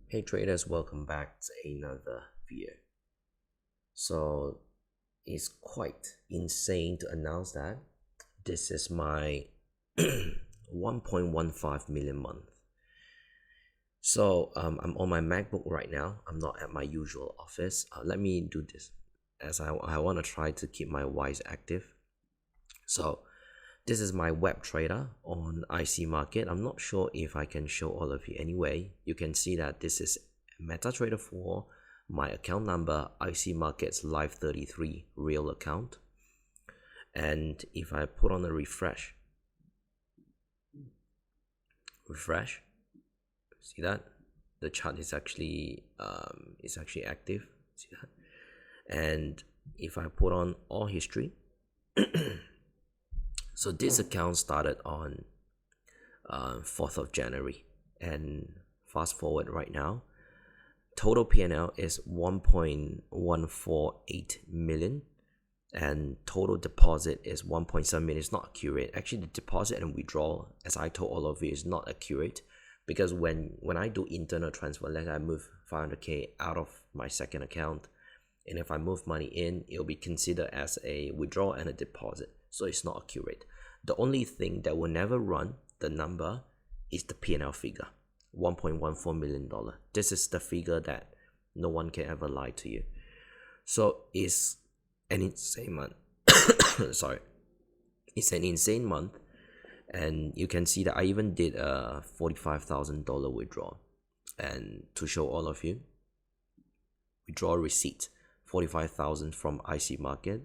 Hey traders, welcome back to another video. So it's quite insane to announce that this is my 1.15 million month. So I'm on my MacBook right now. I'm not at my usual office. Let me do this as I want to try to keep my voice active. So this is my web trader on IC market. I'm not sure if I can show all of you. Anyway, you can see that this is MetaTrader 4, my account number, IC markets live 33 real account. And if I put on a refresh, see that the chart is actually active. See that? And if I put on all history, so this account started on 4th of January, and fast forward right now, total P&L is 1.148 million, and total deposit is 1.7 million. It's not accurate. Actually, the deposit and withdrawal, as I told all of you, is not accurate, because when I do internal transfer, let's say I move 500k out of my second account, and if I move money in, it'll be considered as a withdrawal and a deposit, so it's not accurate. The only thing that will never run the number is the P&L figure, $1.14 million. This is the figure that no one can ever lie to you. So it's an insane month. Sorry, it's an insane month, and you can see that I even did a $45,000 withdrawal, and to show all of you, withdrawal receipt, 45,000 from IC market,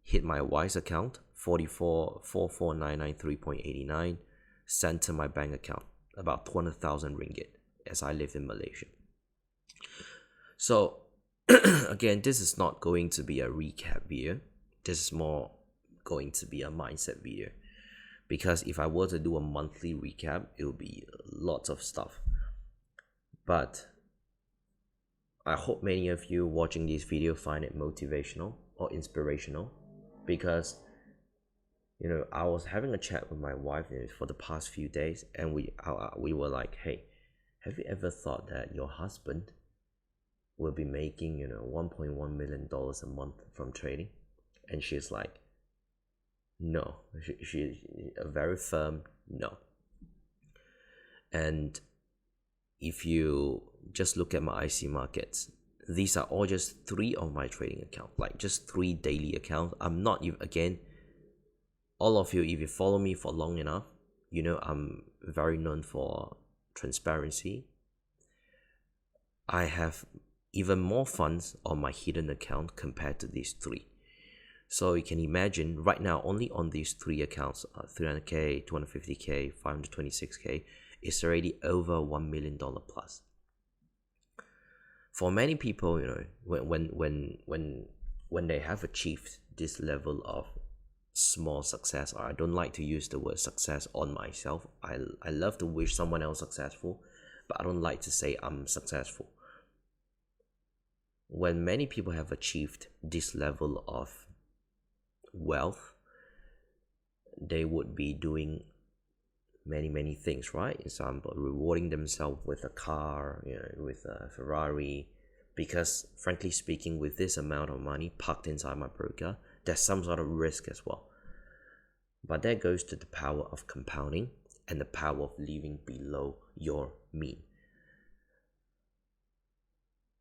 hit my Wise account, 44,44993.89, sent to my bank account, about 200,000 ringgit, as I live in Malaysia. So again, this is not going to be a recap video. This is more going to be a mindset video, because if I were to do a monthly recap, it will be lots of stuff. But I hope many of you watching this video find it motivational or inspirational, because I was having a chat with my wife for the past few days, and we were like, hey, have you ever thought that your husband will be making $1.1 million a month from trading? And she's like, no. She a very firm no. And if you just look at my IC markets, these are all just 3 of my trading accounts, like just 3 daily accounts. I'm not even, again, all of you, if you follow me for long enough, I'm very known for transparency. I have even more funds on my hidden account compared to these 3. So you can imagine right now, only on these 3 accounts, 300k, 250k, 526k, it's already over $1 million plus. For many people, when they have achieved this level of small success, or I don't like to use the word success on myself. I love to wish someone else successful, but I don't like to say I'm successful. When many people have achieved this level of wealth, they would be doing many things, right? Example, rewarding themselves with a car, with a Ferrari, because frankly speaking, with this amount of money parked inside my broker, there's some sort of risk as well. But that goes to the power of compounding and the power of living below your mean.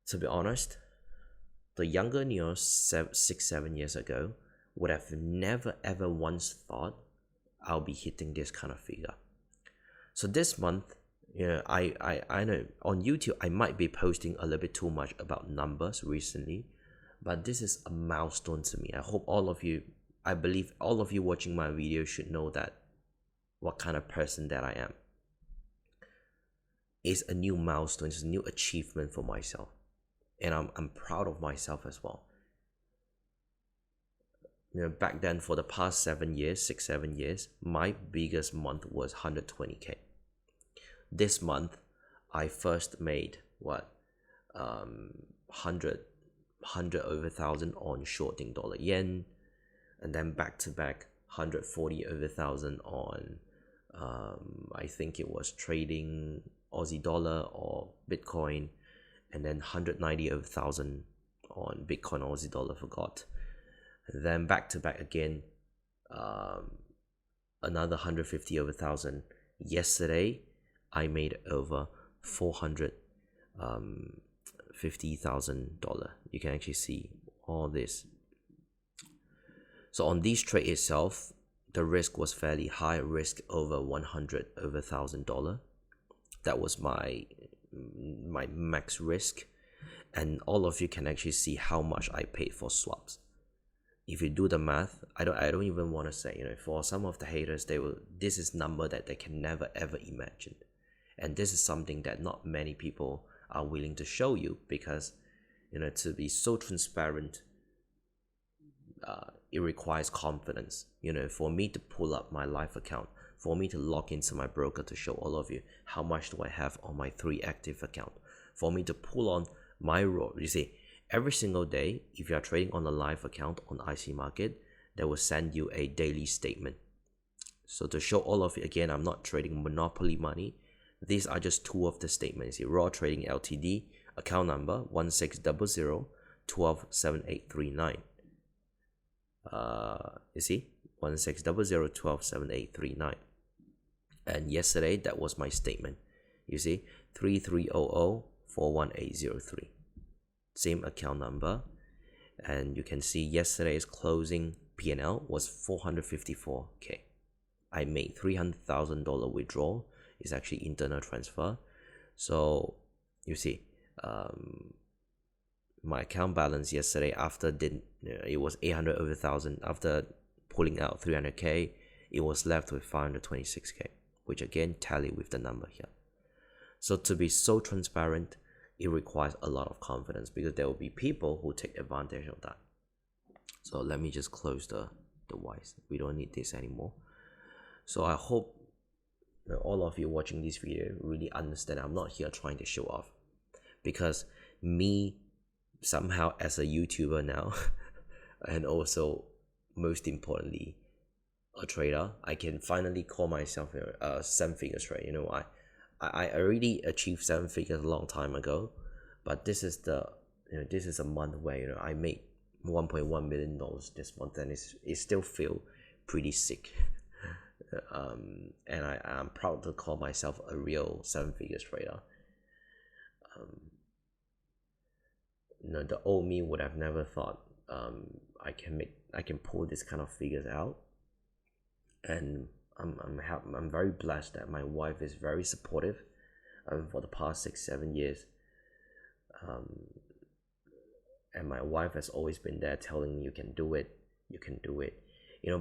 To be honest, the younger Neoh 6-7 years ago would have never ever once thought I'll be hitting this kind of figure. So this month, I know on YouTube I might be posting a little bit too much about numbers recently, but this is a milestone to me. I believe all of you watching my video should know that what kind of person that I am. It's a new milestone, it's a new achievement for myself, and I'm proud of myself as well. Back then, for the past 7 years, 6-7 years, my biggest month was 120k. This month, I first made 100 over thousand on shorting dollar yen, and then back to back 140 over thousand on I think it was trading Aussie dollar or Bitcoin, and then 190 over 1,000 on Bitcoin or Aussie dollar, forgot. And then back to back again, another 150 over 1,000. Yesterday, I made over $450,000. You can actually see all this. So on this trade itself, the risk was fairly high, risk over 100 over $1,000. That was my max risk, and all of you can actually see how much I paid for swaps. If you do the math, I don't even want to say, for some of the haters, this is number that they can never ever imagine, and this is something that not many people are willing to show you, because to be so transparent, it requires confidence. For me to pull up my live account, for me to log into my broker to show all of you how much do I have on my 3 active account, for me to pull on my role. You see, every single day, if you are trading on a live account on IC Market, they will send you a daily statement. So to show all of you, again, I'm not trading monopoly money. These are just 2 of the statements. Raw Trading Ltd, account number 1600127839. You see, 1600127839. And yesterday, that was my statement. You see, 3300-41803. Same account number. And you can see yesterday's closing P&L was 454K. I made $300,000 withdrawal. It's actually internal transfer. So you see, my account balance yesterday it was 800 over 1,000. After pulling out 300K, it was left with 526K, which again tally with the number here. So to be so transparent, it requires a lot of confidence, because there will be people who take advantage of that. So let me just close the Ys. We don't need this anymore. So I hope all of you watching this video really understand I'm not here trying to show off, because me somehow as a YouTuber now and also most importantly a trader, I can finally call myself a 7-figure trader. I already achieved 7 figures a long time ago, but this is this is a month where I made $1.1 million this month, and it still feel pretty sick. And I'm proud to call myself a real 7-figure trader. The old me would have never thought I can pull this kind of figures out, and I'm very blessed that my wife is very supportive for the past 6-7 years, and my wife has always been there telling me you can do it.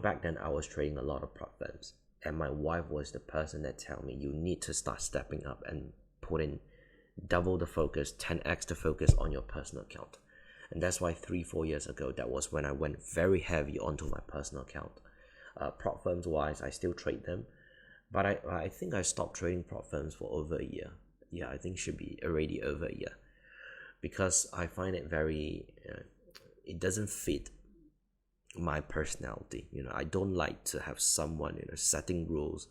Back then I was trading a lot of prop firms, and my wife was the person that tell me you need to start stepping up and put in double the focus, 10x the focus on your personal account. And that's why 3-4 years ago, that was when I went very heavy onto my personal account. Prop firms wise, I still trade them, but I think I stopped trading prop firms for over a year. Yeah, I think should be already over a year, because I find it very it doesn't fit my personality. I don't like to have someone setting rules,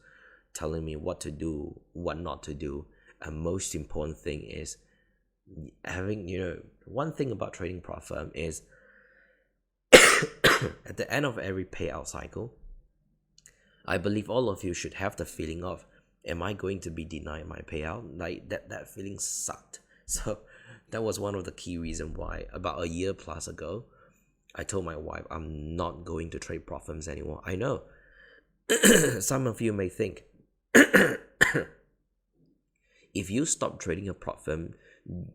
telling me what to do, what not to do. And most important thing is having one thing about trading prop firm is at the end of every payout cycle, I believe all of you should have the feeling of, am I going to be denied my payout? Like that feeling sucked. So that was one of the key reasons why about a year plus ago, I told my wife I'm not going to trade prop firms anymore. I know some of you may think, if you stop trading a prop firm,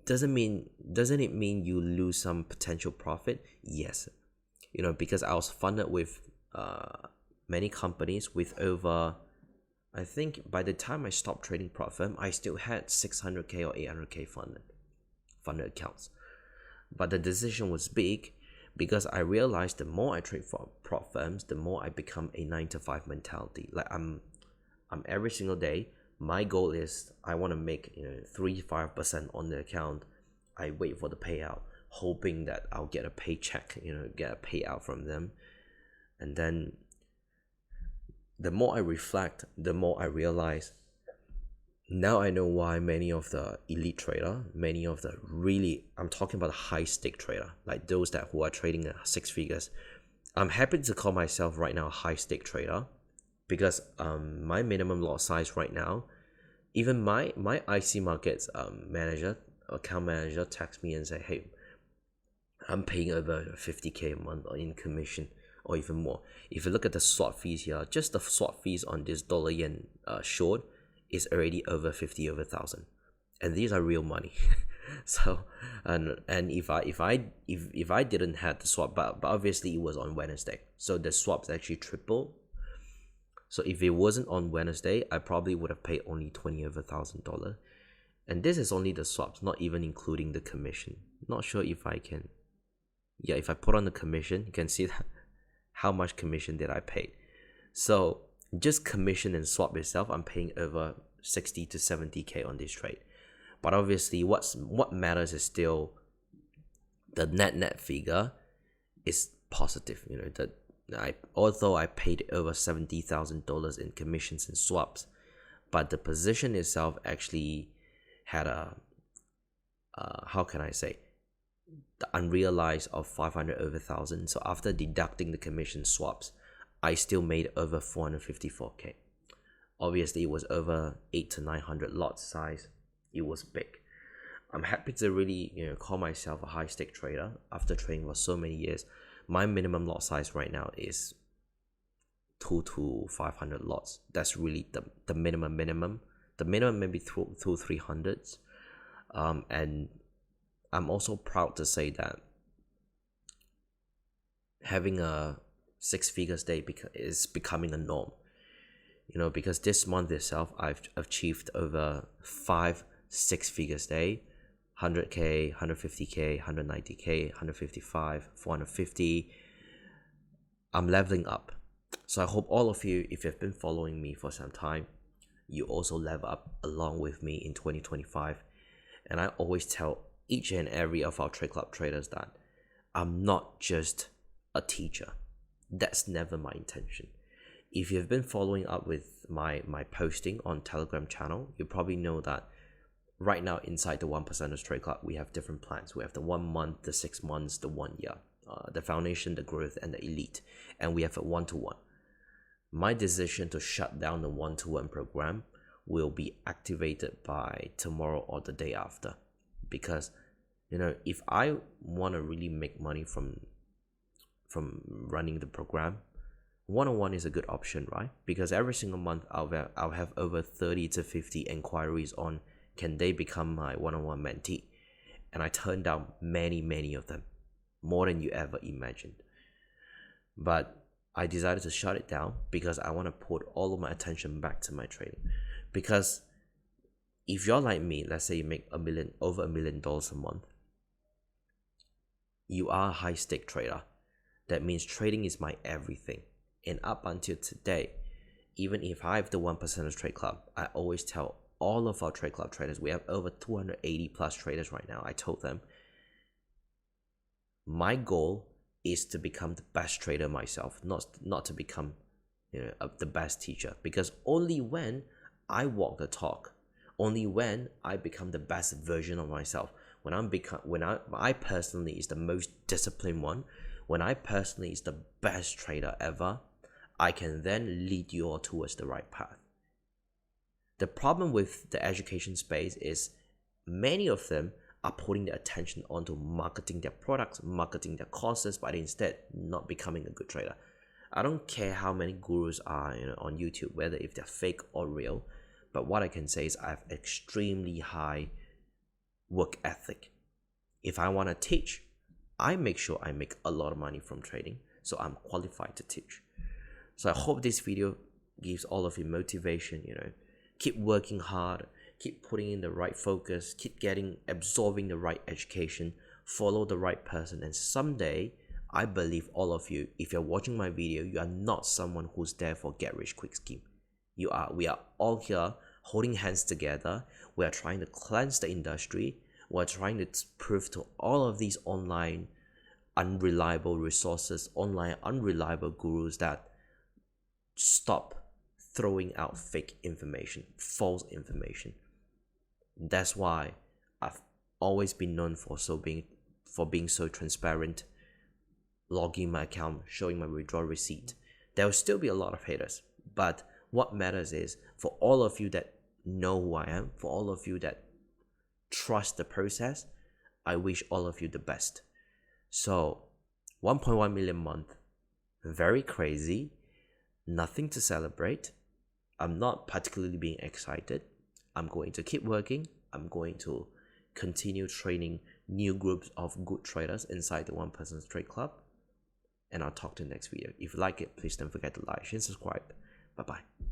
doesn't it mean you lose some potential profit? Yes, because I was funded with many companies with over, I think by the time I stopped trading prop firm, I still had 600K or 800K funded accounts. But the decision was big, because I realized the more I trade for prop firms, the more I become a 9-to-5 mentality. Like I'm every single day, my goal is I want to make 3-5% on the account. I wait for the payout, hoping that I'll get a paycheck, get a payout from them. And then the more I reflect, the more I realize Now I know why many of the elite trader, many of the really, I'm talking about high stake trader, like those that who are trading at 6 figures. I'm happy to call myself right now a high stake trader because my minimum lot size right now, even my IC markets account manager text me and say, hey, I'm paying over 50k a month in commission or even more. If you look at the swap fees here, just the swap fees on this dollar yen short is already over 50 over 1,000, and these are real money. So and if I didn't have the swap, but obviously it was on Wednesday, so the swaps actually tripled. So if it wasn't on Wednesday, I probably would have paid only 20 over $1,000, and this is only the swaps, not even including the commission. Not sure if I can. Yeah, if I put on the commission, you can see that how much commission did I pay. So just commission and swap itself, I'm paying over 60 to 70k on this trade. But obviously what matters is still the net figure is positive. You know, that although I paid over $70,000 in commissions and swaps, but the position itself actually had a how can I say, the unrealized of 500 over 1,000. So after deducting the commission swaps, I still made over 454k. Obviously, it was over 800 to 900 lot size. It was big. I'm happy to really, call myself a high stake trader after trading for so many years. My minimum lot size right now is 2 to 500 lots. That's really the minimum. The minimum maybe 300s. And I'm also proud to say that having a 6 figures day is becoming a norm. Because this month itself, I've achieved over 5 6 figures day, 100k, 150k, 190k, 155, 450. I'm leveling up. So I hope all of you, if you've been following me for some time, you also level up along with me in 2025. And I always tell each and every of our Trade Club traders that I'm not just a teacher. That's never my intention. If you've been following up with my posting on Telegram channel, you probably know that right now inside the 1%ers Trade Club, we have different plans. We have the 1 month, the 6 months, the 1 year, the foundation, the growth, and the elite. And we have a 1-to-1. My decision to shut down the 1-to-1 program will be activated by tomorrow or the day after. Because, if I want to really make money from running the program, 1-on-1 is a good option, right? Because every single month I'll have over 30 to 50 inquiries on can they become my 1-on-1 mentee, and I turned down many of them, more than you ever imagined. But I decided to shut it down because I want to put all of my attention back to my trading. Because if you're like me, let's say you make over $1 million a month, you are a high stake trader. That means trading is my everything. And up until today, even if I have the 1%ers Trade Club, I always tell all of our Trade Club traders, we have over 280 plus traders right now. I told them, my goal is to become the best trader myself, not to become the best teacher. Because only when I walk the talk, only when I become the best version of myself, when I personally is the most disciplined one, when I personally is the best trader ever, I can then lead you all towards the right path. The problem with the education space is many of them are putting their attention onto marketing their products, marketing their courses, but instead not becoming a good trader. I don't care how many gurus are on YouTube, whether if they're fake or real, but what I can say is I have extremely high work ethic. If I want to teach, I make sure I make a lot of money from trading, so I'm qualified to teach. So I hope this video gives all of you motivation, keep working hard, keep putting in the right focus, keep absorbing the right education, follow the right person, and someday, I believe all of you, if you're watching my video, you are not someone who's there for get rich quick scheme. We are all here holding hands together. We are trying to cleanse the industry. We're trying to prove to all of these online unreliable resources, online unreliable gurus that stop throwing out fake information, false information. That's why I've always been known for being so transparent, logging my account, showing my withdrawal receipt. There will still be a lot of haters, but what matters is for all of you that know who I am, for all of you that trust the process, I wish all of you the best. So 1.1 million a month, very crazy, nothing to celebrate. I'm not particularly being excited. I'm going to keep working. I'm going to continue training new groups of good traders inside the One Person Trade Club. And I'll talk to you next video. If you like it, please don't forget to like, share, and subscribe. Bye-bye.